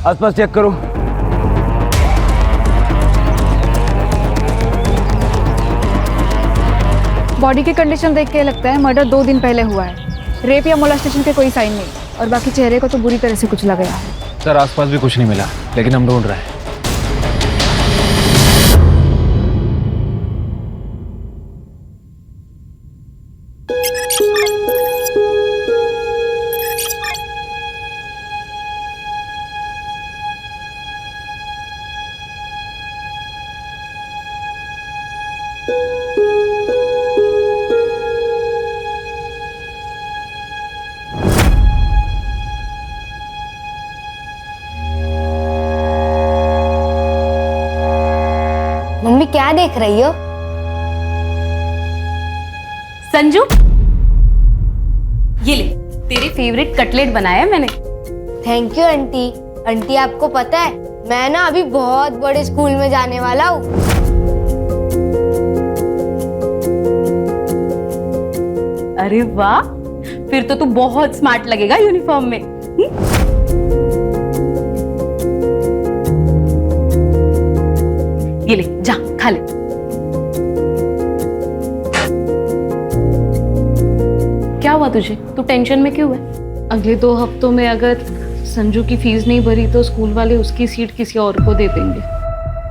आसपास चेक करो। बॉडी की कंडीशन देख के लगता है मर्डर 2 दिन पहले हुआ है। रेप या मोलेस्टेशन के कोई साइन नहीं, और बाकी चेहरे को तो बुरी तरह से कुचला गया है। सर आसपास भी कुछ नहीं मिला, लेकिन हम ढूंढ रहे हैं। मम्मी क्या देख रही हो? संजू, ये ले, तेरे फेवरेट कटलेट बनाया है मैंने। Thank you aunty. आंटी आपको पता है मैं ना अभी बहुत बड़े स्कूल में जाने वाला हूँ। अरे वाह, फिर तो तू बहुत स्मार्ट लगेगा यूनिफॉर्म में। ये ले, जा खा ले। क्या हुआ तुझे? तू टेंशन में क्यों है? अगले 2 हफ्तों में अगर संजू की फीस नहीं भरी तो स्कूल वाले उसकी सीट किसी और को दे देंगे।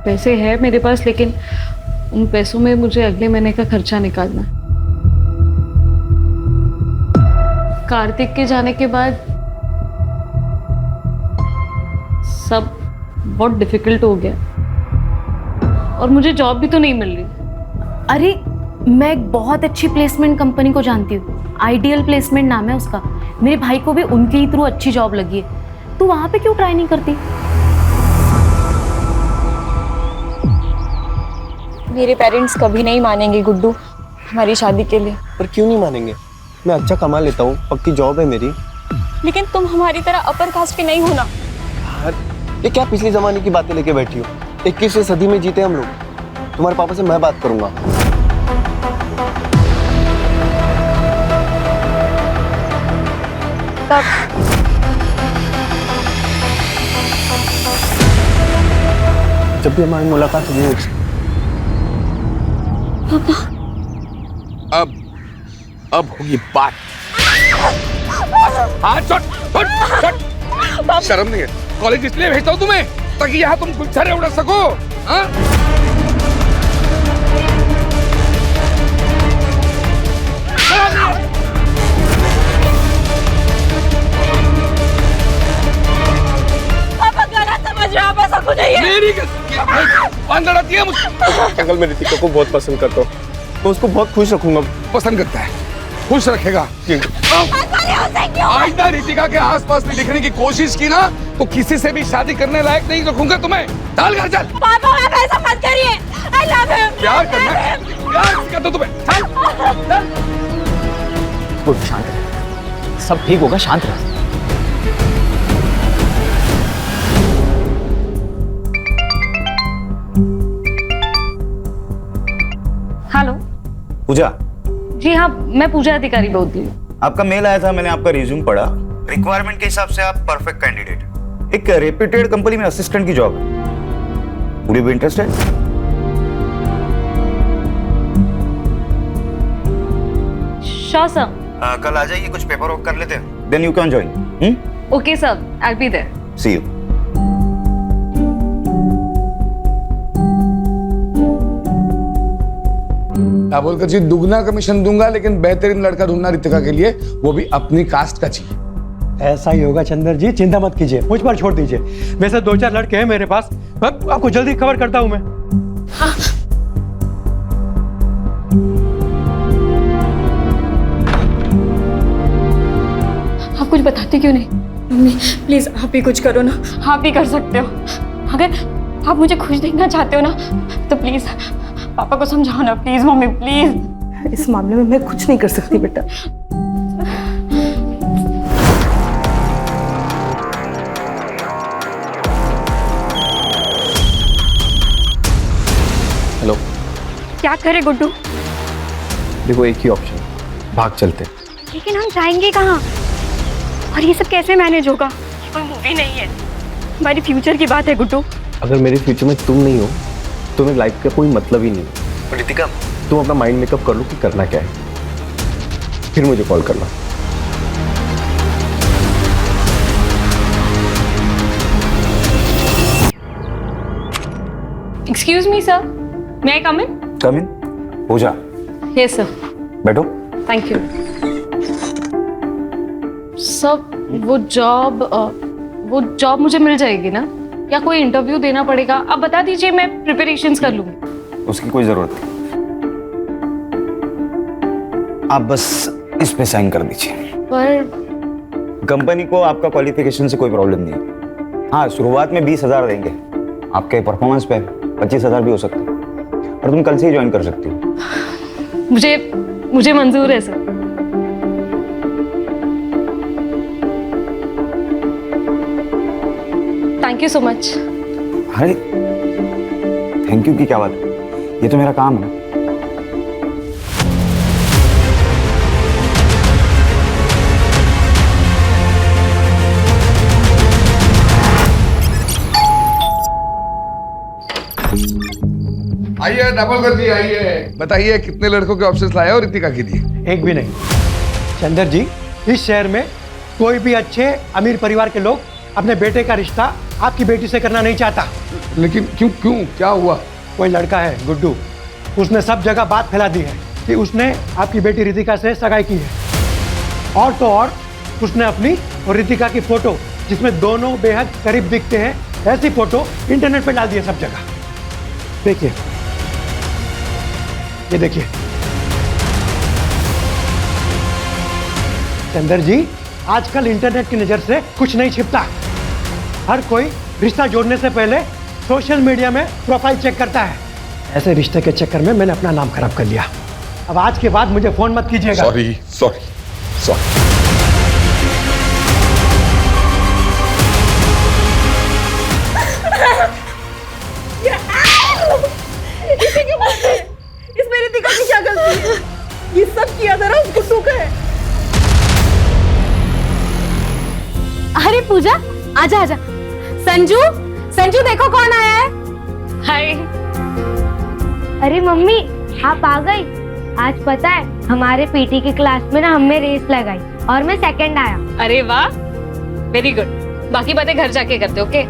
पैसे है मेरे पास, लेकिन उन पैसों में मुझे अगले महीने का खर्चा निकालना है। कार्तिक के जाने के बाद सब बहुत डिफिकल्ट हो गया, और मुझे जॉब भी तो नहीं मिल रही। अरे मैं एक बहुत अच्छी प्लेसमेंट कंपनी को जानती हूँ, आइडियल प्लेसमेंट नाम है उसका। मेरे भाई को भी उनके ही थ्रू अच्छी जॉब लगी है। तू वहां पे क्यों ट्राई नहीं करती? मेरे पेरेंट्स कभी नहीं मानेंगे गुड्डू हमारी शादी के लिए। पर क्यों नहीं मानेंगे? मैं अच्छा कमा लेता हूँ, पक्की जॉब है मेरी। लेकिन तुम हमारी तरह अपर कास्ट के नहीं हो ना। यार ये क्या पिछले जमाने की बातें लेके बैठी हो? 21वीं सदी में जीते हम लोग। तुम्हारे पापा से मैं बात करूंगा। जब भी हमारी मुलाकात हुई है। अब होगी बात। हाँ, शर्म नहीं है? कॉलेज इसलिए भेजता हूँ तुम्हें ताकि यहाँ तुम गुलछरे उड़ा सको। हाँ? पापा गलत समझ रहे हो, आप ऐसा कुछ नहीं है। मेरी अंदर आती है मुझे। अंकल मैं रितिका को बहुत पसंद करता हूँ, मैं उसको बहुत खुश रखूंगा। पसंद करता है, खुश रखेगा। आइंदा रितिका के आसपास भी दिखने की कोशिश की ना तो किसी से भी शादी करने लायक नहीं रखूंगा तुम्हें। चल घर चल। पापा आप ऐसा मत करिए। I love him। प्यार करना है, प्यार करता तुम्हें। चल चल। गुड, शांत रह, सब ठीक होगा, शांत रह। हेलो पूजा। जी हाँ, मैं पूजा अधिकारी बोल रही हूँ। आपका मेल आया था, मैंने आपका रिज्यूम पढ़ा। रिक्वायरमेंट के हिसाब से आप परफेक्ट कैंडिडेट। एक रेप्यूटेड कंपनी में असिस्टेंट की जॉब है। Would you be interested? Sure sir. कल आ जाइए, कुछ पेपर वर्क कर लेते हैं, then you can join. Okay sir, I will be there. See you. क्या बोलकर जी, दुगना कमीशन दूंगा, लेकिन बेहतरीन लड़का ढूंढना रितिका के लिए, वो भी अपनी कास्ट का चाहिए। ऐसा ही होगा चंदर जी, चिंता मत कीजिए, मुझ पर छोड़ दीजिए। वैसे 2-4 लड़के हैं मेरे पास, आपको जल्दी खबर करता हूं मैं। हाँ। आप कुछ बताते क्यों नहीं? मम्मी प्लीज आप ही कुछ करो ना, आप ही कर सकते हो। अगर आप मुझे खुश देखना चाहते हो ना तो प्लीज पापा को समझाओ ना, प्लीज मम्मी प्लीज। इस मामले में मैं कुछ नहीं कर सकती बेटा। हेलो। क्या करे गुड्डू? देखो एक ही ऑप्शन, भाग चलते। लेकिन हम जाएंगे कहाँ? और ये सब कैसे मैनेज होगा? ये कोई मूवी नहीं है। हमारी फ्यूचर की बात है गुड्डू। अगर मेरे फ्यूचर में तुम नहीं हो तो मेरी लाइफ का कोई मतलब ही नहीं है। रितिका, तुम अपना माइंड मेकअप कर लो कि करना क्या है, फिर मुझे कॉल करना। एक्सक्यूज मी सर, मे आई कम इन? कम इन। पूजा, यस सर। बैठो। Thank you sir. वो जॉब मुझे मिल जाएगी ना, या कोई इंटरव्यू देना पड़ेगा? आप बता दीजिए, मैं प्रिपरेशंस कर लूंगी। उसकी कोई जरूरत नहीं, आप बस इस पे साइन कर दीजिए। पर कंपनी को आपका क्वालिफिकेशन से कोई प्रॉब्लम नहीं है। हाँ, शुरुआत में 20,000 देंगे, आपके परफॉर्मेंस पे 25,000 भी हो सकता है, और तुम कल से ही ज्वाइन कर सकती हो। मुझे मंजूर है sir. Thank you so much. अरे थैंक यू की क्या बात है, ये तो मेरा काम है। आइए डबल कर दिए, आइए बताइए कितने लड़कों के ऑप्शंस लाए हो रितिका के लिए? एक भी नहीं। चंदर जी, इस शहर में कोई भी अच्छे अमीर परिवार के लोग अपने बेटे का रिश्ता आपकी बेटी से करना नहीं चाहता। लेकिन क्यों क्यों क्या हुआ? कोई लड़का है गुड्डू, उसने सब जगह बात फैला दी है कि उसने आपकी बेटी रितिका से सगाई की है। और तो और उसने अपनी और रितिका की फोटो, जिसमें दोनों बेहद करीब दिखते हैं, ऐसी फोटो इंटरनेट पे डाल दी है सब जगह। देखिए, ये देखिए। चंदर जी, आजकल इंटरनेट की नजर से कुछ नहीं छिपता। हर कोई रिश्ता जोड़ने से पहले सोशल मीडिया में प्रोफाइल चेक करता है। ऐसे रिश्ते के चक्कर में मैंने अपना नाम खराब कर लिया। अब आज के बाद मुझे फोन मत कीजिएगा। Sorry sorry sorry. इसमें रितिका की क्या गलती है? ये सब किया था ना उसको सुख है। अरे पूजा, आजा आजा। संजू, संजू देखो कौन आया है। हाय। अरे मम्मी, आप आ गई। आज पता है हमारे पीटी की क्लास में ना हमने रेस लगाई और मैं सेकंड आया। अरे वाह, वेरी गुड। बाकी बातें घर जाके करते, ओके?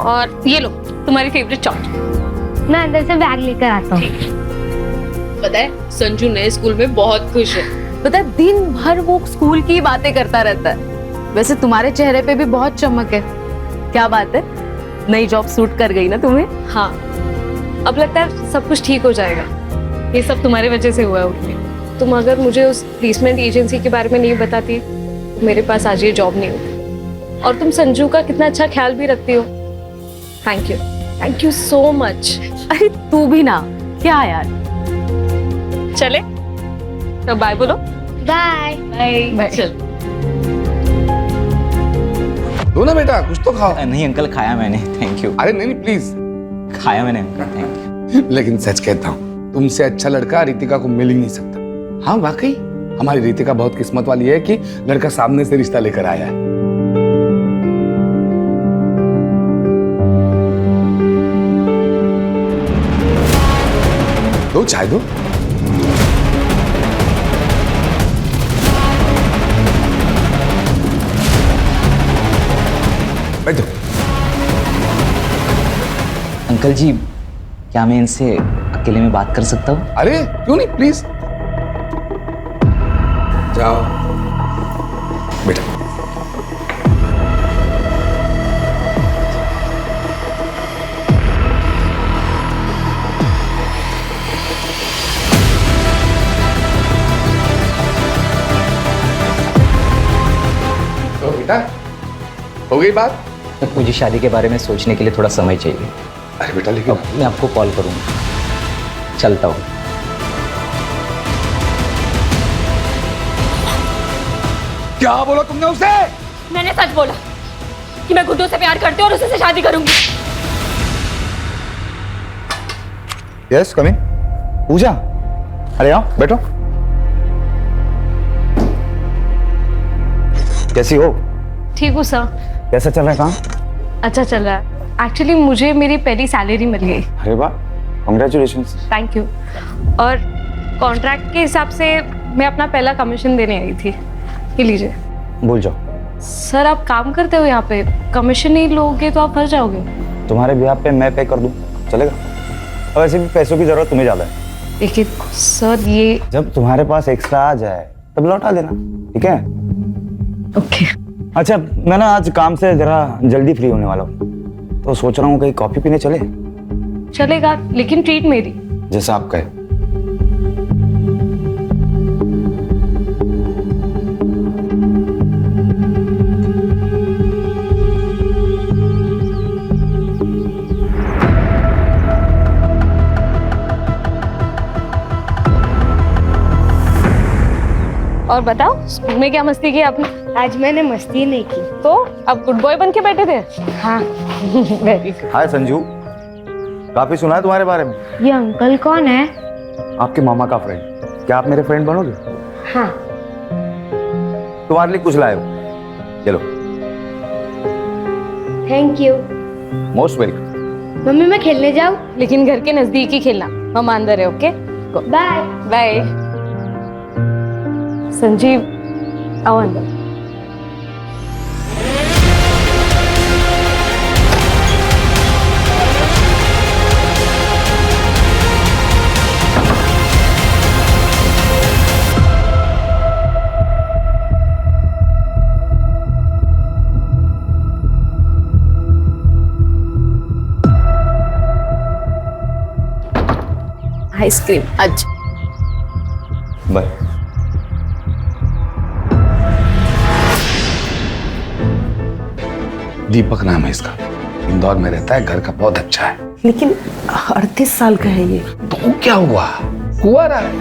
और ये लो तुम्हारी फेवरेट चॉकलेट। मैं अंदर से बैग लेकर आता हूँ। पता है संजू नए स्कूल में बहुत खुश है। पता है दिन भर वो स्कूल की बातें करता रहता है। वैसे तुम्हारे चेहरे पे भी बहुत चमक है। क्या बात है, नई जॉब सूट कर गई ना तुम्हें? हाँ, अब लगता है सब कुछ ठीक हो जाएगा। ये सब तुम्हारे वजह से हुआ है उर्मी। तुम अगर मुझे उस प्लेसमेंट एजेंसी के बारे में नहीं बताती तो मेरे पास आज ये जॉब नहीं होती। और तुम संजू का कितना अच्छा ख्याल भी रखती हो। Thank you so much. अरे तू भी ना, क्या यार। चले तो बाय बोलो। Bye bye. चल। दो ना बेटा, कुछ तो खाओ। नहीं अंकल, खाया मैंने, थैंक यू। अरे नहीं प्लीज। खाया मैंने अंकल, थैंक यू। लेकिन सच कहता हूँ, तुमसे अच्छा लड़का रितिका को मिल ही नहीं सकता। हाँ वाकई, हमारी रितिका बहुत किस्मत वाली है कि लड़का सामने से रिश्ता लेकर आया है। दो चाय दो। बैठो। अंकल जी, क्या मैं इनसे अकेले में बात कर सकता हूँ? अरे क्यों नहीं, प्लीज जाओ बेटा। तो बेटा, हो गई बात? मुझे शादी के बारे में सोचने के लिए थोड़ा समय चाहिए। अरे बेटा, लेकिन मैं आपको कॉल करूँगा। चलता हूँ। क्या बोला तुमने उसे? मैंने सच बोला कि मैं गुड्डू से प्यार करती हूँ और उसी से शादी करूंगी। यस, कम इन। पूजा, अरे आओ बैठो। कैसी हो? ठीक हूँ सर। कैसा चल रहा है काम? अच्छा चल रहा है। एक्चुअली मुझे मेरी पहली सैलरी मिल गई। अरे वाह, कांग्रेचुलेशंस। Thank you. और कॉन्ट्रैक्ट के हिसाब से मैं अपना पहला कमीशन देने आई थी। ये लीजिए। भूल जाओ। सर आप काम करते हो यहाँ पे, कमीशन नहीं लोगे तो आप फंस जाओगे। तुम्हारे बिहाफ पे मैं पे कर दूं, चलेगा? और वैसे भी पैसों की जरूरत तुम्हें ज्यादा है। लेकिन सर ये जब तुम्हारे पास एक्स्ट्रा आ जाए तब लौटा देना, ठीक है? ओके। अच्छा, मैं ना आज काम से जरा जल्दी फ्री होने वाला हूँ, तो सोच रहा हूँ कहीं कॉफी पीने चले। चलेगा, लेकिन ट्रीट मेरी। जैसा आप कहे। और बताओ, स्कूल में क्या मस्ती की आपने? आज मैंने मस्ती नहीं की। तो अब गुड बॉय बन के बैठे थे? हाँ। Very good. हाय संजू, काफी सुना है तुम्हारे बारे में। ये अंकल कौन है? आपके मामा का फ्रेंड। क्या आप मेरे फ्रेंड बनोगे? हाँ। तुम्हारे लिए कुछ लाए हो, चलो। Thank you. Most welcome. Mummy मैं खेलने जाऊँ? लेकिन घर के नजदीक ही खेलना, मम्मा अंदर है। Okay, bye bye. संजीव आओ अंदर। आइसक्रीम आज। बाय। दीपक नाम है इसका, इंदौर में रहता है, घर का बहुत अच्छा है। लेकिन 38 साल का है ये। तो क्या हुआ, कुंवारा है।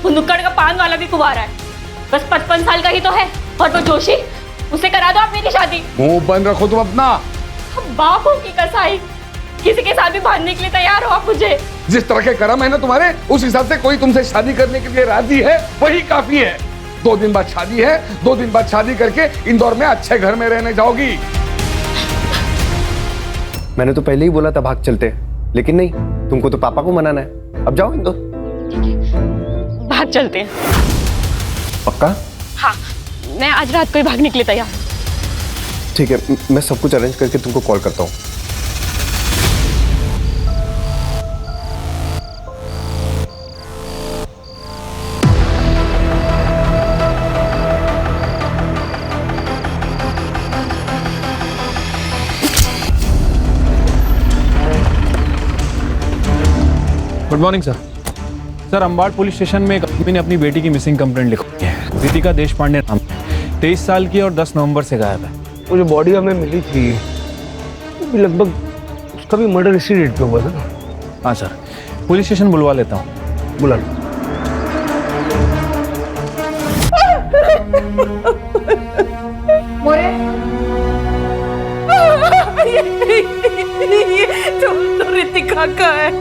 वो नुक्कड़ का पान वाला भी कुंवारा है, बस 55 साल का ही तो है। और वो जोशी, उसे करा दो आप मेरी शादी। मुंह बंद रखो तुम अपना। बापों की कसाई, किसी के साथ भी भागने के लिए तैयार हो आप मुझे। जिस तरह के कर्म है ना तुम्हारे, उस हिसाब से कोई तुमसे शादी करने के लिए राजी है, वही काफी है। 2 दिन बाद शादी है, 2 दिन बाद शादी करके इंदौर में अच्छे घर में रहने जाओगी। मैंने तो पहले ही बोला था भाग चलते, लेकिन नहीं, तुमको तो पापा को मनाना है। अब जाओ इंदौर। भाग चलते हैं। पक्का? हाँ, मैं आज रात को ही भागने के लिए तैयार। ठीक है, मैं सब कुछ अरेंज करके तुमको कॉल करता हूँ। Good morning sir. Sir, Ambad police station में एक आदमी ने अपनी बेटी की मिसिंग कंप्लेंट लिखी है। रितिका देशपांडे नाम, 23 साल की और 10 नवंबर से गायब है। वो जो बॉडी हमें मिली थी, वो भी लगभग उसका भी मर्डर इसी डेट पे हुआ था ना? हाँ सर, पुलिस स्टेशन बुलवा लेता हूँ। बुला ये तो रितिका का है।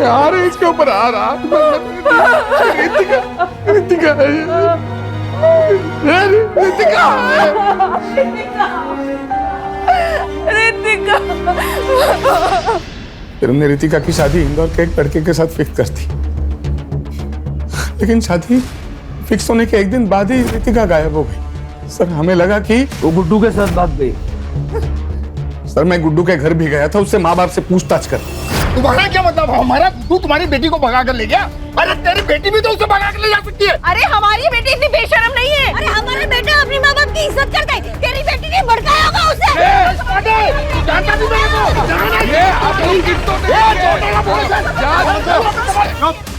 यार इसके ऊपर आ रहा। रितिका, रितिका है ये। रितिका रितिका। तुमने रितिका की शादी इंदौर के एक लड़के के साथ फिक्स कर दी, लेकिन शादी फिक्स होने के 1 दिन बाद ही रितिका गायब हो गई। सर, हमें लगा कि वो गुड्डू के साथ भाग गई। सर, मैं गुड्डू के घर भी गया था, उससे माँ बाप से पूछताछ कर। तुम्हारा क्या मतलब? हमारा गुड्डू तुम्हारी बेटी को भगा कर ले गया? अरे तेरी बेटी भी तो उसे भगा कर ले जा सकती है। अरे हमारी बेटी इतनी बेशरम नहीं है। अरे हमारा बेटा अपनी माँ बाप की इज्जत करता है, तेरी बेटी ने भड़काया होगा उसे।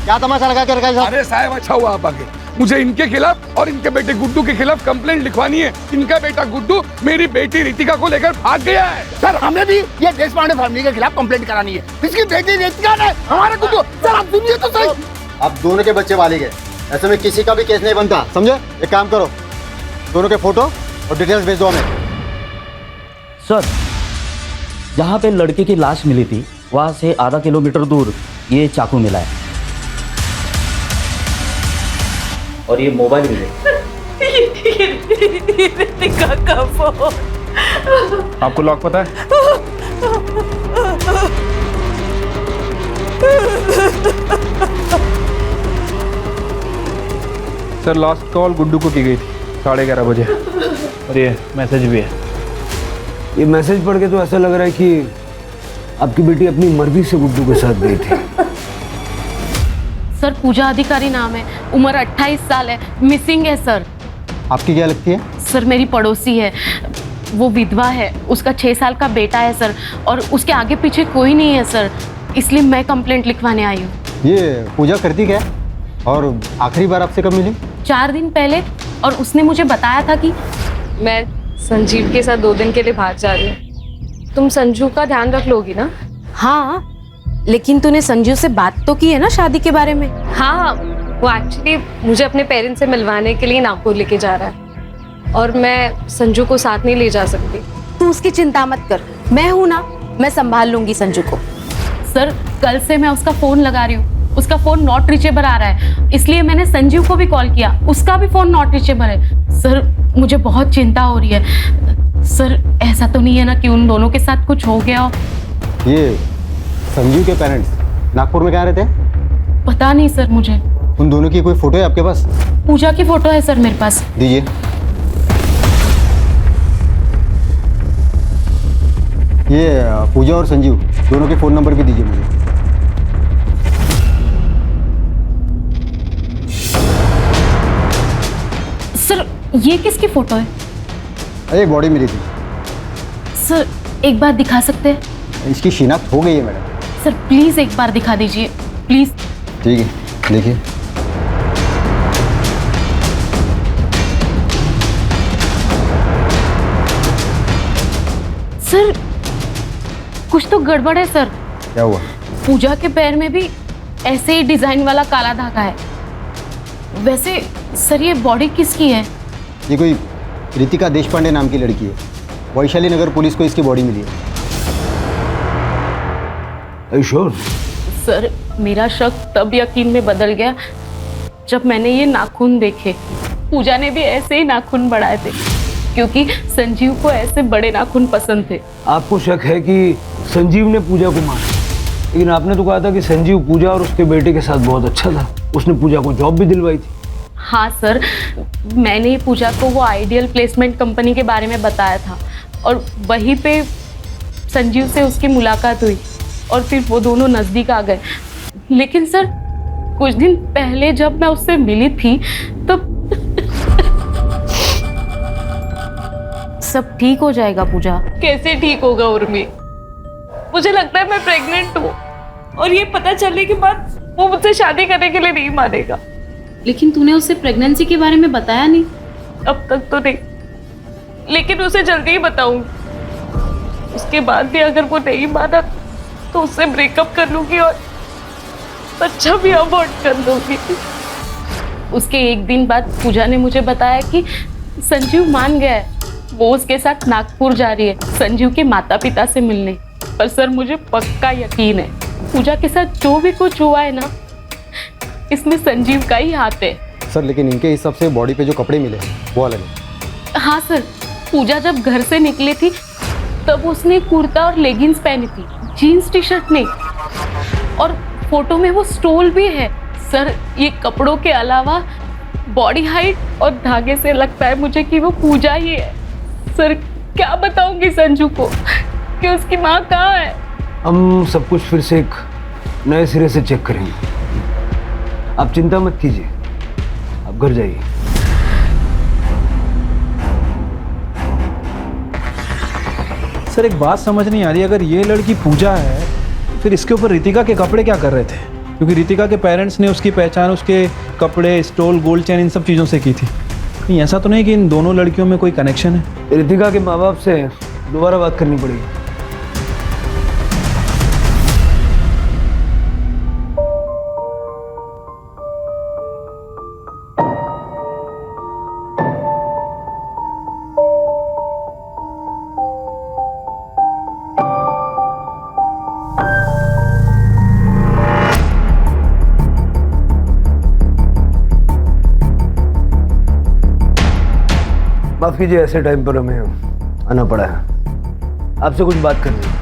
क्या तमाशा लगा के रखा है? अरे साहब, अच्छा हुआ आप आगे। मुझे इनके खिलाफ और इनके बेटे गुड्डू के खिलाफ कंप्लेंट लिखवानी है। इनका बेटा गुड्डू मेरी बेटी रितिका को लेकर भाग गया है। सर, हमें भी ये देशपांडे फैमिली के खिलाफ कंप्लेंट करानी है। इसकी बेटी रितिका ने हमारे गुड्डू। सर, आप सुनिए तो सही। आप दोनों के बच्चे वाले गए, ऐसे में किसी का भी केस नहीं बनता, समझे? एक काम करो, दोनों के फोटो और डिटेल्स भेज दो हमें। सर, जहाँ पे लड़के की लाश मिली थी, वहाँ से आधा किलोमीटर दूर ये चाकू मिला है। और ये मोबाइल भी देखिए। रितिका का फोन। आपको लॉक पता है? सर लास्ट कॉल गुड्डू को की गई थी 11:30 बजे और ये मैसेज भी है। ये मैसेज पढ़ के तो ऐसा लग रहा है कि आपकी बेटी अपनी मर्जी से गुड्डू के साथ गई थी। सर पूजा अधिकारी नाम है, उम्र 28 साल है, मिसिंग है सर। आपकी क्या लगती है? सर मेरी पड़ोसी है, वो विधवा है, उसका 6 साल का बेटा है सर, और उसके आगे पीछे कोई नहीं है सर, इसलिए मैं कंप्लेंट लिखवाने आई हूँ। ये पूजा करती क्या है और आखिरी बार आपसे कब मिली? 4 दिन पहले, और उसने मुझे बताया था कि मैं संजीव के साथ 2 दिन के लिए बाहर जा रही हूँ। तुम संजू का ध्यान रख लोगी ना? हाँ, लेकिन तूने संजू से बात तो की है ना शादी के बारे में? हाँ, वो एक्चुअली मुझे अपने पेरेंट्स से मिलवाने के लिए नागपुर लेके जा रहा है और मैं संजू को साथ नहीं ले जा सकती। तू उसकी चिंता मत कर, मैं हूं ना, मैं संभाल लूंगी संजू को। सर कल से मैं उसका फोन लगा रही हूँ, उसका फोन नॉट रीचेबल आ रहा है, इसलिए मैंने संजीव को भी कॉल किया, उसका भी फोन नॉट रीचेबल है। सर मुझे बहुत चिंता हो रही है सर, ऐसा तो नहीं है ना कि उन दोनों के साथ कुछ हो गया हो? ये संजीव के पेरेंट्स नागपुर में कहाँ रहते हैं? पता नहीं सर मुझे। उन दोनों की कोई फोटो है आपके पास? पूजा की फोटो है सर मेरे पास। दीजिए। ये पूजा और संजीव दोनों के फ़ोन नंबर भी दीजिए मुझे। सर ये किसकी फोटो है? अरे बॉडी मिली थी। सर एक बार दिखा सकते हैं? इसकी शिनाख्त हो गई है मैडम। सर प्लीज एक बार दिखा दीजिए प्लीज। ठीक है, देखिए। सर कुछ तो गड़बड़ है सर। क्या हुआ? पूजा के पैर में भी ऐसे ही डिजाइन वाला काला धागा है। वैसे सर ये बॉडी किसकी है? ये कोई रितिका देशपांडे नाम की लड़की है, वैशाली नगर पुलिस को इसकी बॉडी मिली है। श्योर? सर मेरा शक तब यकीन में बदल गया जब मैंने ये नाखून देखे। पूजा ने भी ऐसे ही नाखून बढ़ाए थे क्योंकि संजीव को ऐसे बड़े नाखून पसंद थे। आपको शक है कि संजीव ने पूजा को मारा, लेकिन आपने तो कहा था कि संजीव पूजा और उसके बेटे के साथ बहुत अच्छा था, उसने पूजा को जॉब भी दिलवाई थी। हाँ सर, मैंने ही पूजा को वो आइडियल प्लेसमेंट कंपनी के बारे में बताया था और वहीं पे संजीव से उसकी मुलाकात हुई और फिर वो दोनों नज़दीक आ गए। लेकिन सर कुछ दिन पहले जब मैं उससे मिली थी तब सब ठीक हो जाएगा पूजा। कैसे ठीक होगा उर्मी? मुझे लगता है मैं प्रेग्नेंट हूँ और ये पता चलने के बाद वो मुझसे शादी करने के लिए नहीं मानेगा। लेकिन तूने उससे प्रेगनेंसी के बारे में बताया नहीं। अब तक तो नहीं, लेकिन उसे जल्दी ही बताऊंगी। उसके बाद भी अगर वो नहीं माना तो उससे ब्रेकअप कर लूंगी और बच्चा भी अबॉर्ट कर दूंगी। उसके एक दिन बाद पूजा ने मुझे बताया कि संजीव मान गया है, वो उसके साथ नागपुर जा रही है संजीव के माता पिता से मिलने। पर सर मुझे पक्का यकीन है पूजा के साथ जो भी कुछ हुआ है ना, इसमें संजीव का ही हाथ है। सर लेकिन इनके हिसाब से बॉडी पे जो कपड़े मिले वो अलग है। हाँ सर, पूजा जब घर से निकली थी तब उसने कुर्ता और लेगिंग्स पहनी थी, जीन्स टी शर्ट नहीं। और फोटो में वो स्टोल भी है। सर ये कपड़ों के अलावा बॉडी हाइट और धागे से लगता है मुझे कि वो पूजा ही है। सर क्या बताऊंगी संजू को कि उसकी माँ कहाँ है? हम सब कुछ फिर से एक नए सिरे से चेक करेंगे, आप चिंता मत कीजिए, आप घर जाइए। सर एक बात समझ नहीं आ रही, अगर ये लड़की पूजा है फिर इसके ऊपर रितिका के कपड़े क्या कर रहे थे? क्योंकि रितिका के पेरेंट्स ने उसकी पहचान उसके कपड़े, स्टोल, गोल्ड चेन इन सब चीज़ों से की थी। कहीं ऐसा तो नहीं कि इन दोनों लड़कियों में कोई कनेक्शन है? रितिका के माँ बाप से दोबारा बात करनी पड़ेगी। माफ कीजिए, ऐसे टाइम पर हमें आना पड़ा है। आपसे कुछ बात करनी है।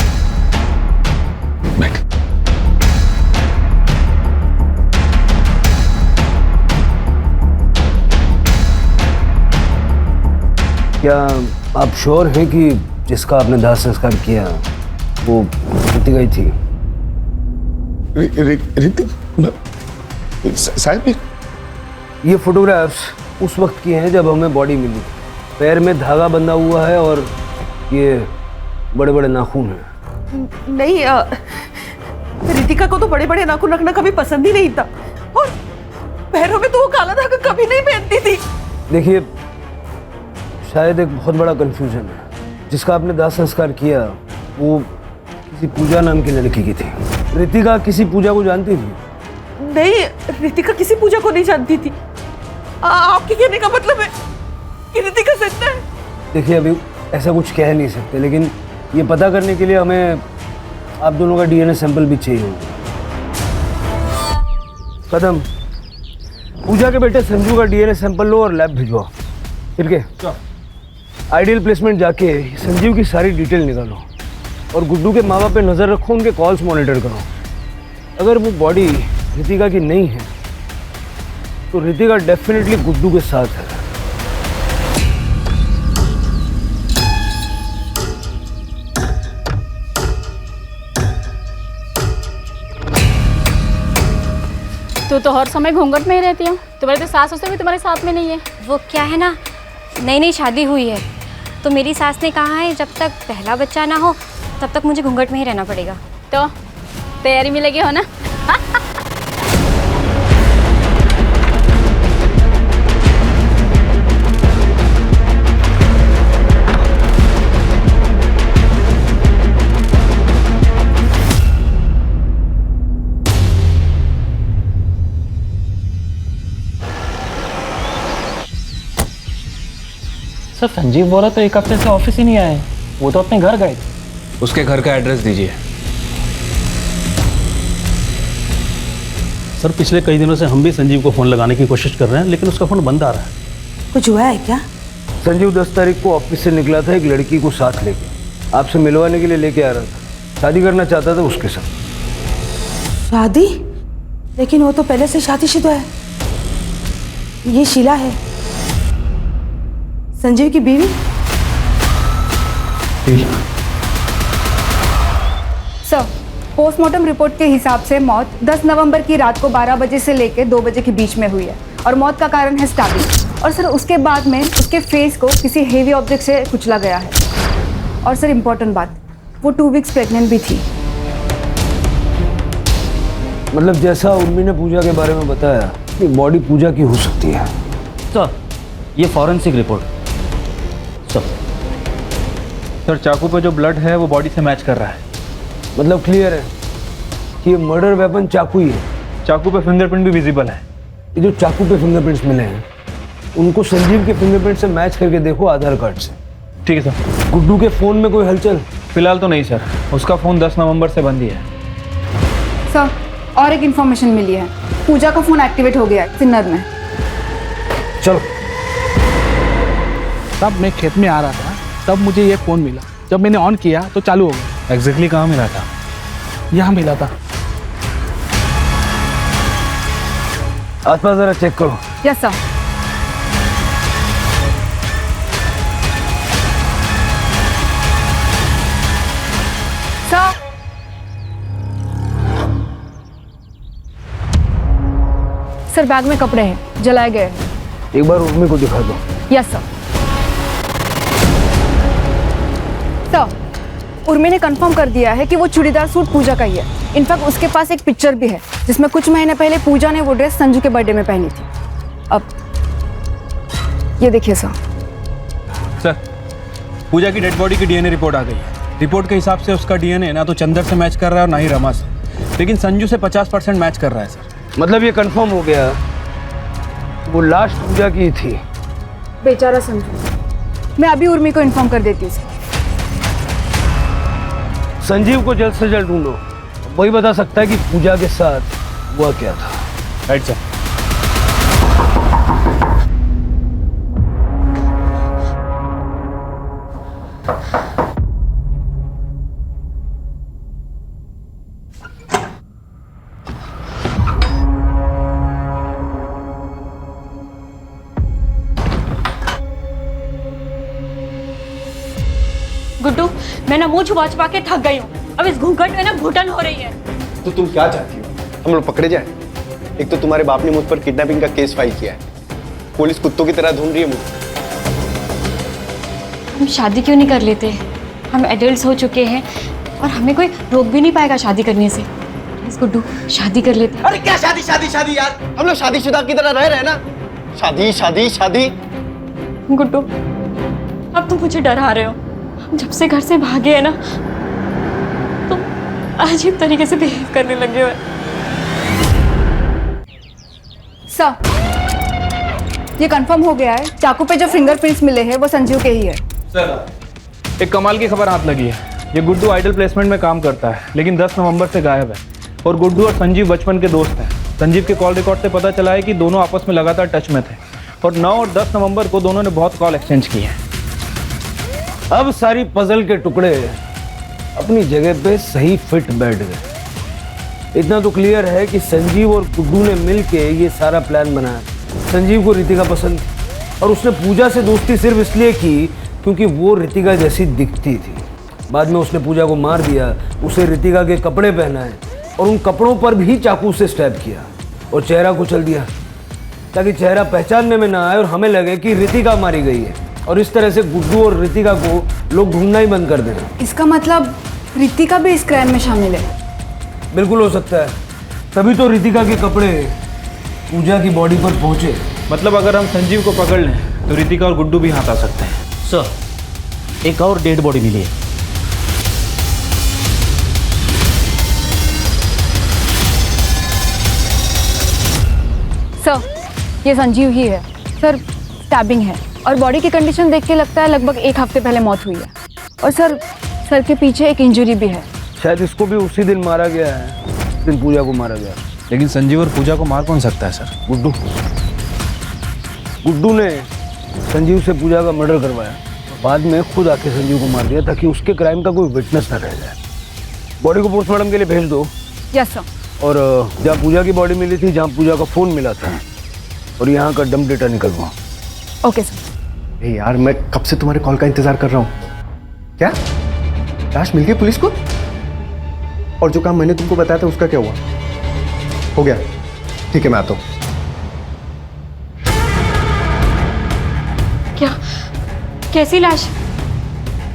क्या आप श्योर हैं कि जिसका आपने दाह संस्कार किया वो रितिका ही थी? साहब ये फोटोग्राफ्स उस वक्त की हैं जब हमें बॉडी मिली। पैर में धागा बंधा हुआ है और ये बड़े बड़े नाखून हैं। नहीं, रितिका को तो बड़े बड़े नाखून रखना कभी पसंद ही नहीं था, और पैरों में तो वो काला धागा कभी नहीं पहनती थी। देखिए, शायद एक बहुत बड़ा कंफ्यूजन है। जिसका आपने दाह संस्कार किया वो किसी पूजा नाम की लड़की की थी। रितिका किसी पूजा को जानती थी? नहीं, रितिका किसी पूजा को नहीं जानती थी। आपके कहने का मतलब है कि रितिका सच्चा है? देखिए, अभी ऐसा कुछ कह नहीं सकते, लेकिन ये पता करने के लिए हमें आप दोनों का डीएनए सैंपल भी चाहिए होगा। कदम, पूजा के बेटे संजू का डीएनए सैंपल लो और लैब भिजवाओ। ठीक है? आइडियल प्लेसमेंट जाके संजीव की सारी डिटेल निकालो और गुड्डू के माँ बाप पे नज़र रखो, उनके कॉल्स मॉनिटर करो। अगर वो बॉडी रितिका की नहीं है तो रितिका डेफिनेटली गुड्डू के साथ है। तू तो हर समय घूंघट में ही रहती हो। तुम्हारी तो सास उसे भी तुम्हारे साथ में नहीं है। वो क्या है ना, नई नई शादी हुई है तो मेरी सास ने कहा है जब तक पहला बच्चा ना हो तब तक मुझे घूंघट में ही रहना पड़ेगा। तो तैयारी में लगे हो ना? सर, संजीव बोला तो एक हफ्ते से ऑफिस ही नहीं आए। वो तो अपने घर गए थे। उसके घर का एड्रेस दीजिए। सर, पिछले कई दिनों से हम भी संजीव को फ़ोन लगाने की कोशिश कर रहे हैं, लेकिन उसका फ़ोन बंद आ रहा है। कुछ हुआ है क्या? संजीव 10 तारीख को ऑफिस से निकला था एक लड़की को साथ लेके, आपसे मिलवाने के लिए लेके आ रहा था। शादी करना चाहता था उसके साथ। शादी? लेकिन वो तो पहले से शादीशुदा है। ये शीला है, संजीव की बीवी। सर, पोस्टमार्टम रिपोर्ट के हिसाब से मौत 10 नवंबर की रात को 12 बजे से लेकर 2 बजे के बीच में हुई है और मौत का कारण है स्टैबिंग। और सर, उसके बाद में उसके फेस को किसी हेवी ऑब्जेक्ट से कुचला गया है। और सर, इम्पोर्टेंट बात, वो 2 वीक्स प्रेग्नेंट भी थी। मतलब जैसा उर्मी ने पूजा के बारे में बताया कि बॉडी पूजा की हो सकती है। सर, ये फॉरेंसिक रिपोर्ट। सर, चाकू पे जो ब्लड है वो बॉडी से मैच कर रहा है। मतलब क्लियर है कि ये मर्डर वेपन चाकू ही है। चाकू पे फिंगरप्रिंट भी विजिबल है। ये जो चाकू पे फिंगरप्रिंट्स मिले हैं उनको संजीव के फिंगरप्रिंट से मैच करके देखो आधार कार्ड से। ठीक है सर। गुड्डू के फ़ोन में कोई हलचल? फिलहाल तो नहीं सर, उसका फ़ोन 10 नवंबर से बंद ही है। सर, और एक इन्फॉर्मेशन मिली है, पूजा का फ़ोन एक्टिवेट हो गया है सिन्नर में। चलो। तब मैं खेत में आ रहा था, तब मुझे ये फ़ोन मिला। जब मैंने ऑन किया तो चालू हो गया। एग्जैक्टली कहाँ मिला था? यहाँ मिला था। आसपास जरा चेक करो। Yes sir. Sir, sir bag में कपड़े हैं, जलाए गए हैं। एक बार उर्मी को दिखा दो। Yes sir. सर, उर्मी ने कंफर्म कर दिया है कि वो चूड़ीदार सूट पूजा का ही है। इनफैक्ट उसके पास एक पिक्चर भी है जिसमें कुछ महीने पहले पूजा ने वो ड्रेस संजू के बर्थडे में पहनी थी। अब ये देखिए सर। सर, पूजा की डेड बॉडी की डीएनए रिपोर्ट आ गई है। रिपोर्ट के हिसाब से उसका डीएनए ना तो चंदर से मैच कर रहा है और ना ही रमा से, लेकिन संजू से 50% मैच कर रहा है सर। मतलब ये कंफर्म हो गया वो लास्ट पूजा की थी। बेचारा संजू। मैं अभी उर्मी को इन्फॉर्म कर देती हूँ सर। संजीव को जल्द से जल्द ढूंढो, वही बता सकता है कि पूजा के साथ हुआ क्या था। Right sir. मैं ना मुंह छुपा छुपा के थक गई हूँ। अब इस घूंघट में ना घुटन हो रही है। तो तुम क्या चाहती हो? हम लोग पकड़े जाए? एक तो तुम्हारे बाप ने मुझ पर किडनैपिंग का केस फाइल किया है, पुलिस कुत्तों की तरह ढूंढ रही है मुझे। हम शादी क्यों नहीं कर लेते? हम एडल्ट्स हो चुके हैं और हमें कोई रोक भी नहीं पाएगा शादी करने से। प्लीज गुड्डू, शादी कर लेते हैं। अरे क्या शादी शादी शादी यार, हम लोग शादीशुदा की तरह रह रहे हैं ना। शादी शादी शादी। गुड्डू, अब तुम मुझे डरा रहे हो। हम जब से घर से भागे हैं ना, तुम अजीब तरीके से बिहेव करने लगे हो। सर, ये कंफर्म हो गया है, चाकू पे जो फिंगरप्रिंट्स मिले हैं वो संजीव के ही है। सर, एक कमाल की खबर हाथ लगी है। ये गुड्डू आइडल प्लेसमेंट में काम करता है, लेकिन 10 नवंबर से गायब है। और गुड्डू और संजीव बचपन के दोस्त हैं। संजीव के कॉल रिकॉर्ड से पता चला है कि दोनों आपस में लगातार टच में थे और 9 और 10 नवंबर को दोनों ने बहुत कॉल एक्सचेंज किए हैं। अब सारी पजल के टुकड़े अपनी जगह पे सही फिट बैठ गए। इतना तो क्लियर है कि संजीव और गुड्डू ने मिलके ये सारा प्लान बनाया। संजीव को रितिका पसंद थी और उसने पूजा से दोस्ती सिर्फ इसलिए की क्योंकि वो रितिका जैसी दिखती थी। बाद में उसने पूजा को मार दिया, उसे रितिका के कपड़े पहनाए और उन कपड़ों पर भी चाकू से स्टैब किया और चेहरा कुचल दिया ताकि चेहरा पहचानने में ना आए और हमें लगे कि रितिका मारी गई है। और इस तरह से गुड्डू और रितिका को लोग ढूंढना ही बंद कर देना। इसका मतलब रितिका भी इस क्राइम में शामिल है? बिल्कुल हो सकता है, तभी तो रितिका के कपड़े पूजा की बॉडी पर पहुंचे। मतलब अगर हम संजीव को पकड़ लें तो रितिका और गुड्डू भी हाथ आ सकते हैं। सर, एक और डेड बॉडी मिली है। सर, ये संजीव ही है। सर, स्टैबिंग है और बॉडी की कंडीशन देख के लगता है लगभग 1 हफ्ते पहले मौत हुई है। और सर के पीछे एक इंजरी भी है। शायद इसको भी उसी दिन मारा गया है, उस दिन पूजा को मारा गया। लेकिन संजीव और पूजा को मार कौन सकता है सर? गुड्डू ने संजीव से पूजा का मर्डर करवाया, बाद में खुद आके संजीव को मार दिया ताकि उसके क्राइम का कोई विटनेस न रह जाए। बॉडी को पोस्टमार्टम के लिए भेज दो। Yes sir. और जहाँ पूजा की बॉडी मिली थी, जहाँ पूजा का फोन मिला था, और यहाँ का डंप डेटा निकलवाओ। Okay sir. यार, मैं कब से तुम्हारे कॉल का इंतजार कर रहा हूँ। क्या लाश मिल गई पुलिस को? और जो काम मैंने तुमको बताया था उसका क्या हुआ? हो गया? ठीक है, मैं आता हूँ। क्या? कैसी लाश?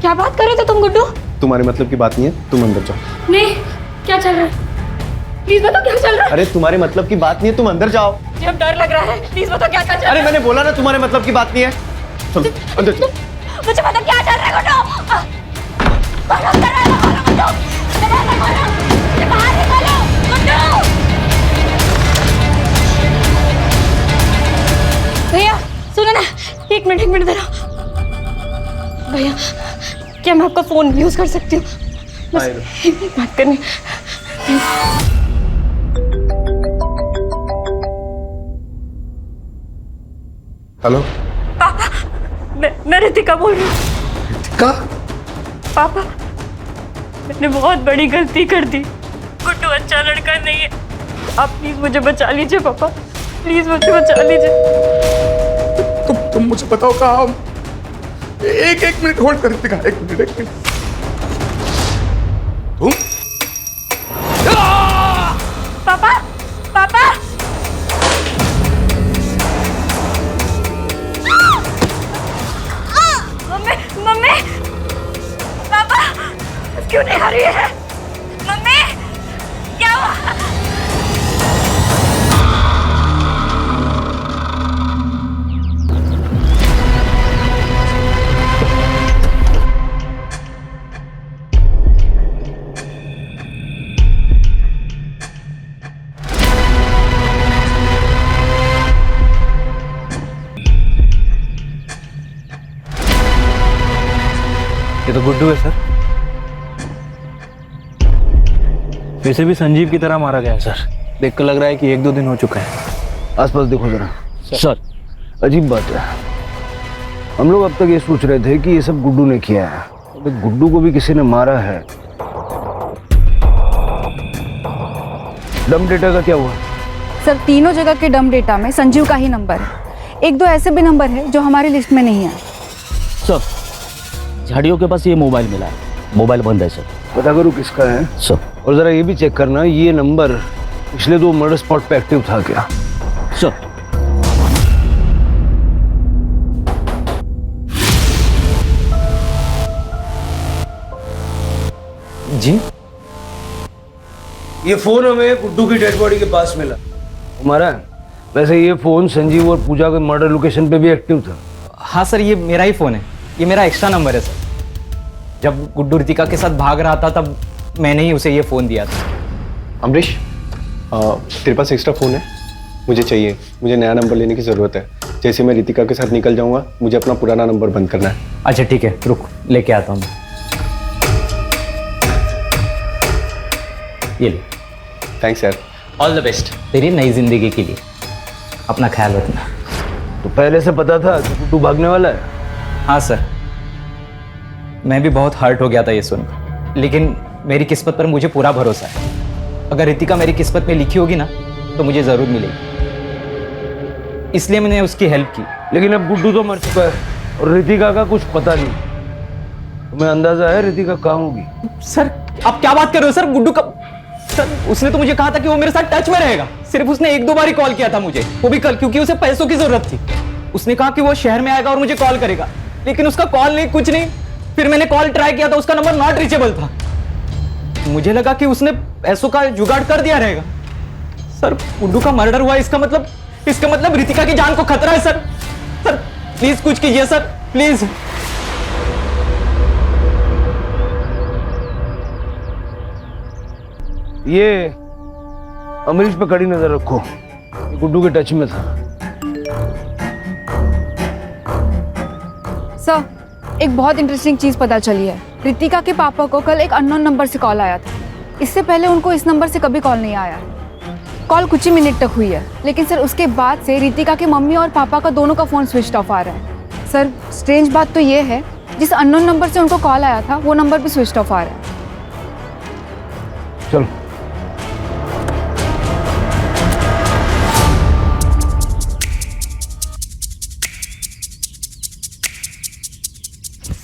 क्या बात कर रहे थे तुम गुड्डू? तुम्हारे मतलब की बात नहीं है, तुम अंदर जाओ। नहीं, क्या चल रहा है? प्लीज बताओ क्या चल रहा है? अरे तुम्हारे मतलब की बात नहीं है, तुम अंदर जाओ। मुझे अब डर लग रहा है, प्लीज बताओ क्या चल रहा है? अरे मैंने बोला ना तुम्हारे मतलब की बात नहीं है। चलो अंदर चलो। मुझे पता क्या चल रहा है गुड्डू। भैया सुनो ना, एक मिनट जरा। भैया, क्या मैं आपका फोन यूज कर सकती हूँ? बस एक मिनट बात करनी। हेलो पापा, मैं रितिका बोल रही हूँ। रितिका? पापा, मैंने बहुत बड़ी गलती कर दी। गुड्डू अच्छा लड़का नहीं है। आप प्लीज मुझे बचा लीजिए पापा, प्लीज मुझे बचा लीजिए। तुम मुझे बताओ कहाँ? एक मिनट होल्ड कर रितिका, एक मिनट। तुम? पापा, पापा, मम्मी, पापा, क्यों नहीं आ रही है? मम्मी, क्या हुआ? ये तो गुड्डू है सर। वैसे भी संजीव की तरह मारा गया है सर। देखकर लग रहा है कि 1-2 दिन हो चुका है। आसपास देखो जरा। सर, अजीब बात है, हम लोग अब तक ये सोच रहे थे कि ये सब गुड्डू ने किया है। अबे गुड्डू को भी किसी ने मारा है। डम डेटा का क्या हुआ? सर, तीनों जगह के डम डेटा में संजीव का ही नंबर है। 1-2 ऐसे भी नंबर है जो हमारी लिस्ट में नहीं है। सर, झाड़ियों के पास ये मोबाइल मिला है। मोबाइल बंद है सर। पता करो किसका है सर। और जरा ये भी चेक करना ये नंबर पिछले 2 मर्डर स्पॉट पे एक्टिव था क्या। सर। जी ये फोन हमें गुड्डू की डेड बॉडी के पास मिला हमारा। वैसे ये फोन संजीव और पूजा के मर्डर लोकेशन पे भी एक्टिव था। हाँ सर, ये मेरा ही फ़ोन है, ये मेरा एक्स्ट्रा नंबर है सर। जब गुड्डू रितिका के साथ भाग रहा था तब मैंने ही उसे ये फ़ोन दिया था। अमरीश, तेरे पास एक्स्ट्रा फ़ोन है? मुझे चाहिए, मुझे नया नंबर लेने की ज़रूरत है। जैसे मैं रितिका के साथ निकल जाऊंगा मुझे अपना पुराना नंबर बंद करना है। अच्छा ठीक है, रुक लेके आता हूँ। ये ले। थैंक्स यार। ऑल द बेस्ट तेरी नई जिंदगी के लिए। अपना ख्याल रखना। तो पहले से पता था कि गुड्डू भागने वाला है? हाँ सर, मैं भी बहुत हर्ट हो गया था ये सुन, लेकिन मेरी किस्मत पर मुझे पूरा भरोसा है। अगर रितिका मेरी किस्मत में लिखी होगी ना तो मुझे ज़रूर मिलेगी, इसलिए मैंने उसकी हेल्प की। लेकिन अब गुड्डू तो मर चुका है और रितिका का कुछ पता नहीं। तुम्हें अंदाजा है रितिका कहाँ होगी? सर आप क्या बात कर रहे हो सर? गुड्डू का सर उसने तो मुझे कहा था कि वो मेरे साथ टच में रहेगा। सिर्फ उसने 1-2 बार ही कॉल किया था मुझे, वो भी कल, क्योंकि उसे पैसों की जरूरत थी। उसने कहा कि वो शहर में आएगा और मुझे कॉल करेगा, लेकिन उसका कॉल नहीं, कुछ नहीं। फिर मैंने कॉल ट्राई किया था, उसका नंबर नॉट रीचेबल था। मुझे लगा कि उसने पैसों का जुगाड़ कर दिया रहेगा। सर गुड्डू का मर्डर हुआ, इसका मतलब रितिका की जान को खतरा है सर। सर प्लीज कुछ कीजिए सर, प्लीज। ये अमरीश पे कड़ी नजर रखो, ये गुड्डू के टच में था। सर एक बहुत इंटरेस्टिंग चीज़ पता चली है। रितिका के पापा को कल एक अननोन नंबर से कॉल आया था। इससे पहले उनको इस नंबर से कभी कॉल नहीं आया। कॉल कुछ ही मिनट तक हुई है, लेकिन सर उसके बाद से रितिका के मम्मी और पापा का दोनों का फ़ोन स्विच ऑफ आ रहा है। सर स्ट्रेंज बात तो ये है, जिस अननोन नंबर से उनको कॉल आया था वो नंबर भी स्विच ऑफ आ रहा है। चलो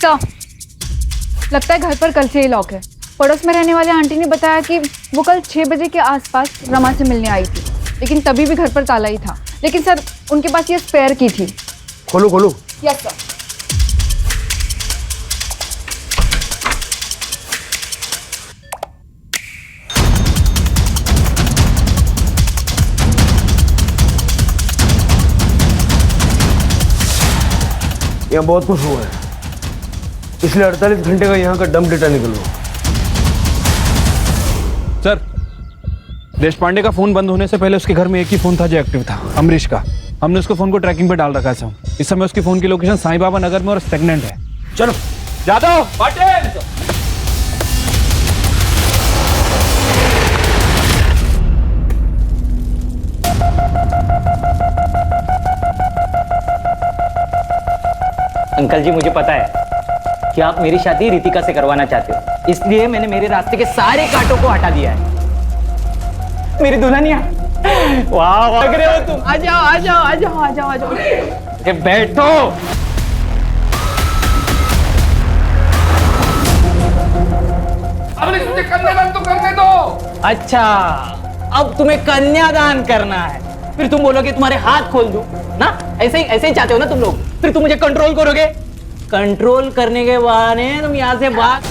सर लगता है घर पर कल से ही लॉक है। पड़ोस में रहने वाले आंटी ने बताया कि वो कल 6 बजे के आसपास रमा से मिलने आई थी, लेकिन तभी भी घर पर ताला ही था। लेकिन सर उनके पास ये स्पेयर की थी। खोलो खोलो। Yes sir. यहाँ बहुत कुछ हुआ है, इसलिए 48 घंटे का यहाँ का डंप डेटा निकलवाओ। सर देश पांडे का फोन बंद होने से पहले उसके घर में एक ही फोन था जो एक्टिव था, अमरीश का। हमने उसके फोन को ट्रैकिंग पे डाल रखा है सर। इस समय उसकी फोन की लोकेशन साईं बाबा नगर में और स्टेगनेंट है। चलो जादव पाटिल। अंकल जी मुझे पता है कि आप मेरी शादी रितिका से करवाना चाहते हो, इसलिए मैंने मेरे रास्ते के सारे कांटों को हटा दिया है। मेरी दुल्हनिया, वाह वाह लग रहे हो तुम। आ जाओ आ जाओ आ जाओ आ जाओ आ जाओ। अरे बैठो। अब मुझे कन्यादान तो करने दो। अच्छा अब तुम्हें कन्यादान करना है, फिर तुम बोलोगे तुम्हारे हाथ खोल दूं ना? ऐसे ही चाहते हो ना तुम लोग? फिर तुम मुझे कंट्रोल करोगे, कंट्रोल करने के बहाने तुम यहाँ से भाग।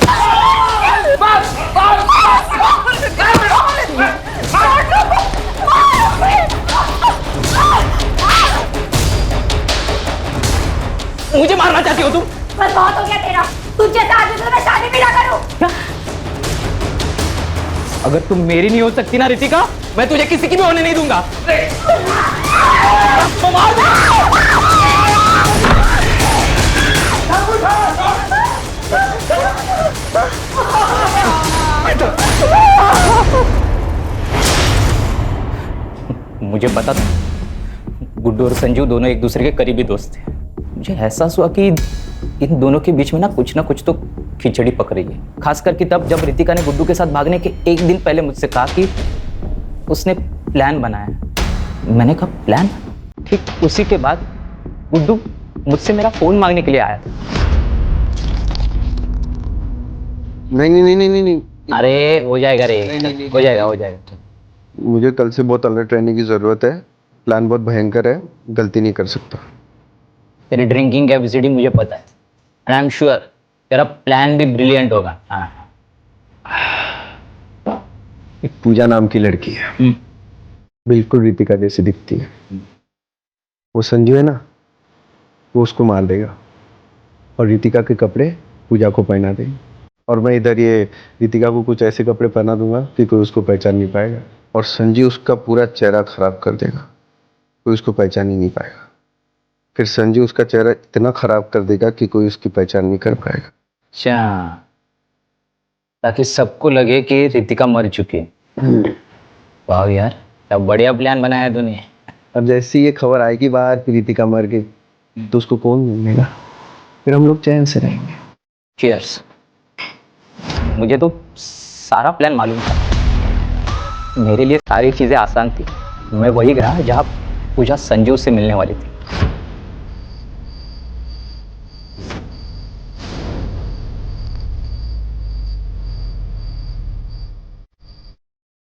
मुझे मारना चाहती हो तुम? बस बहुत हो गया तेरा। तुझे आदमी से मैं शादी भी ना करूं। अगर तुम मेरी नहीं हो सकती ना रितिका, मैं तुझे किसी की भी होने नहीं दूंगा। मुझे पता था गुड्डू और संजू दोनों एक दूसरे के करीबी दोस्त थे। मुझे एहसास हुआ कि इन दोनों के बीच में ना कुछ तो खिचड़ी पक रही है। खासकर कि तब जब रितिका ने गुड्डू के साथ भागने के एक दिन पहले मुझसे कहा कि उसने प्लान बनाया। मैंने कहा प्लान? ठीक उसी के बाद गुड्डू मुझसे मेरा फोन मांगने के लिए आया था। नहीं। अरे हो जाएगा रे, हो जाएगा। मुझे कल से बहुत अलर्ट रहने की ज़रूरत है। प्लान बहुत भयंकर है, गलती नहीं कर सकता। तेरी ड्रिंकिंग कैपेसिटी मुझे पता है, एंड आई एम श्योर तेरा प्लान भी ब्रिलियंट होगा। हाँ, एक पूजा नाम की लड़की है, बिल्कुल रितिका जैसी दिखती है। वो संजू है ना, वो उसको मार देगा और रितिका के कपड़े पूजा को पहना देगी। और मैं इधर ये रितिका को कुछ ऐसे कपड़े पहना दूंगा कि कोई उसको पहचान नहीं पाएगा। और संजू उसका पूरा चेहरा खराब कर देगा, कोई उसको पहचान ही नहीं पाएगा। फिर संजू उसका चेहरा इतना खराब कर देगा कि कोई उसकी पहचान नहीं कर पाएगा। अच्छा, ताकि सबको लगे कि रितिका मर चुकी है। वाह यार, क्या बढ़िया प्लान बनाया तूने। अब जैसे ये खबर आएगी बाहर कि रितिका मर गई, तो उसको कौन ढूंढेगा? फिर हम लोग चैन से रहेंगे। चीयर्स। मुझे तो सारा प्लान मालूम था, मेरे लिए सारी चीजें आसान थी। मैं वही गया जहाँ पूजा संजू से मिलने वाली थी।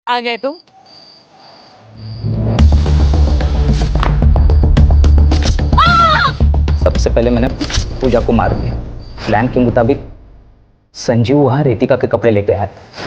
आ गए तुम? सबसे पहले मैंने पूजा को मार दिया। प्लान के मुताबिक संजीव वहां रितिका के कपड़े लेके आया था।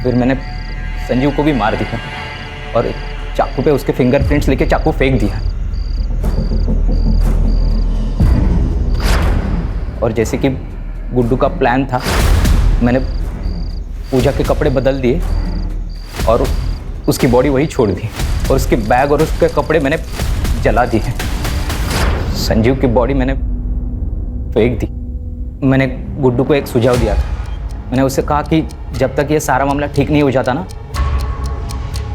फिर मैंने संजीव को भी मार दिया और चाकू पे उसके फिंगरप्रिंट्स लेके चाकू फेंक दिया। और जैसे कि गुड्डू का प्लान था, मैंने पूजा के कपड़े बदल दिए और उसकी बॉडी वही छोड़ दी और उसके बैग और उसके कपड़े मैंने जला दिए। संजीव की बॉडी मैंने फेंक दी। मैंने गुड्डू को एक सुझाव दिया था। मैंने उससे कहा कि जब तक ये सारा मामला ठीक नहीं हो जाता ना,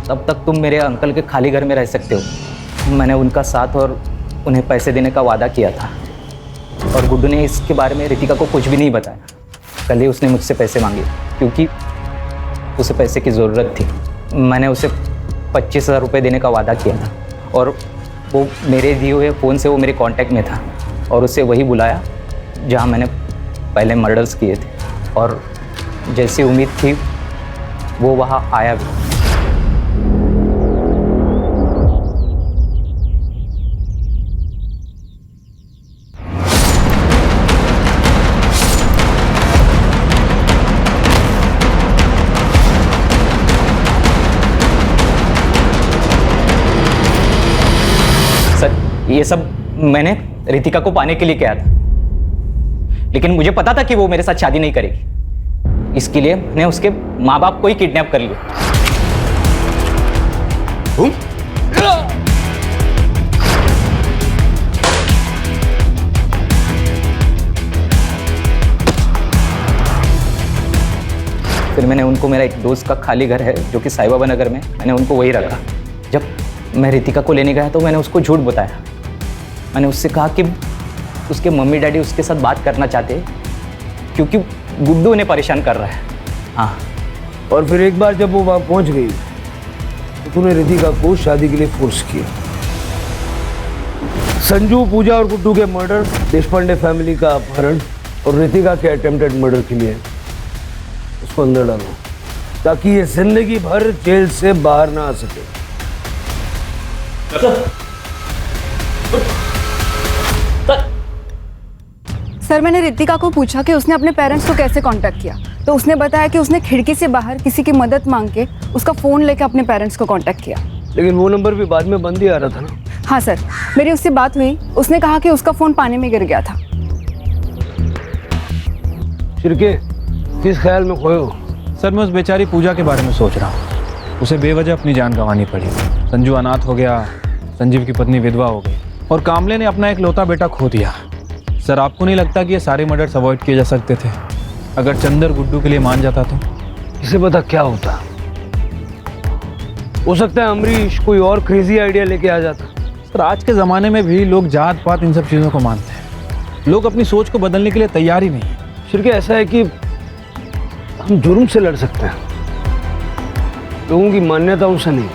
तब तक तुम मेरे अंकल के खाली घर में रह सकते हो। मैंने उनका साथ और उन्हें पैसे देने का वादा किया था और गुड्डू ने इसके बारे में रितिका को कुछ भी नहीं बताया। कल ही उसने मुझसे पैसे मांगे क्योंकि उसे पैसे की ज़रूरत थी। मैंने उसे 25,000 रुपये देने का वादा किया था और वो मेरे दिए हुए फ़ोन से वो मेरे कांटेक्ट में था और उसे वही बुलाया जहाँ मैंने पहले मर्डर्स किए थे। और जैसी उम्मीद थी वो वहाँ आया भी। सर, ये सब मैंने रितिका को पाने के लिए किया था, लेकिन मुझे पता था कि वो मेरे साथ शादी नहीं करेगी। इसके लिए मैंने उसके माँ बाप को ही किडनैप कर लिया। फिर मैंने उनको, मेरा एक दोस्त का खाली घर है जो कि साई बाबा नगर में, मैंने उनको वही रखा। जब मैं रितिका को लेने गया तो मैंने उसको झूठ बताया। मैंने उससे कहा कि उसके मम्मी डैडी उसके साथ बात करना चाहते हैं क्योंकि गुड्डू उन्हें परेशान कर रहा है। हाँ, और फिर एक बार जब वो वहाँ पहुँच गई तो तूने रितिका को शादी के लिए फोर्स किया। संजू, पूजा और गुड्डू के मर्डर, देशपांडे फैमिली का अपहरण और रितिका के अटेम्प्टेड मर्डर के लिए उसको अंदर डालो ताकि ये जिंदगी भर जेल से बाहर ना आ सके। सर, मैंने रितिका को पूछा कि उसने अपने पेरेंट्स को कैसे कांटेक्ट किया, तो उसने बताया कि उसने खिड़की से बाहर किसी की मदद मांग के उसका फ़ोन लेकर अपने पेरेंट्स को कांटेक्ट किया। लेकिन वो नंबर भी बाद में बंद ही आ रहा था ना। हाँ सर, मेरी उससे बात हुई। उसने कहा कि उसका फ़ोन पानी में गिर गया था। शिरके, किस ख्याल में खोए हो? सर, मैं उस बेचारी पूजा के बारे में सोच रहा हूँ। उसे बेवजह अपनी जान गंवानी पड़ी। संजू अनाथ हो गया, संजीव की पत्नी विधवा हो गई और कामले ने अपना एक लौता बेटा खो दिया। सर आपको नहीं लगता कि ये सारे मर्डर्स अवॉइड किए जा सकते थे अगर चंदर गुड्डू के लिए मान जाता तो? इसे पता क्या होता, हो सकता है अमरीश कोई और क्रेजी आइडिया लेके आ जाता। सर आज के ज़माने में भी लोग जात पात इन सब चीज़ों को मानते हैं, लोग अपनी सोच को बदलने के लिए तैयार ही नहीं है। शिरके ऐसा है कि हम जुर्म से लड़ सकते हैं, लोगों की मान्यताओं से नहीं।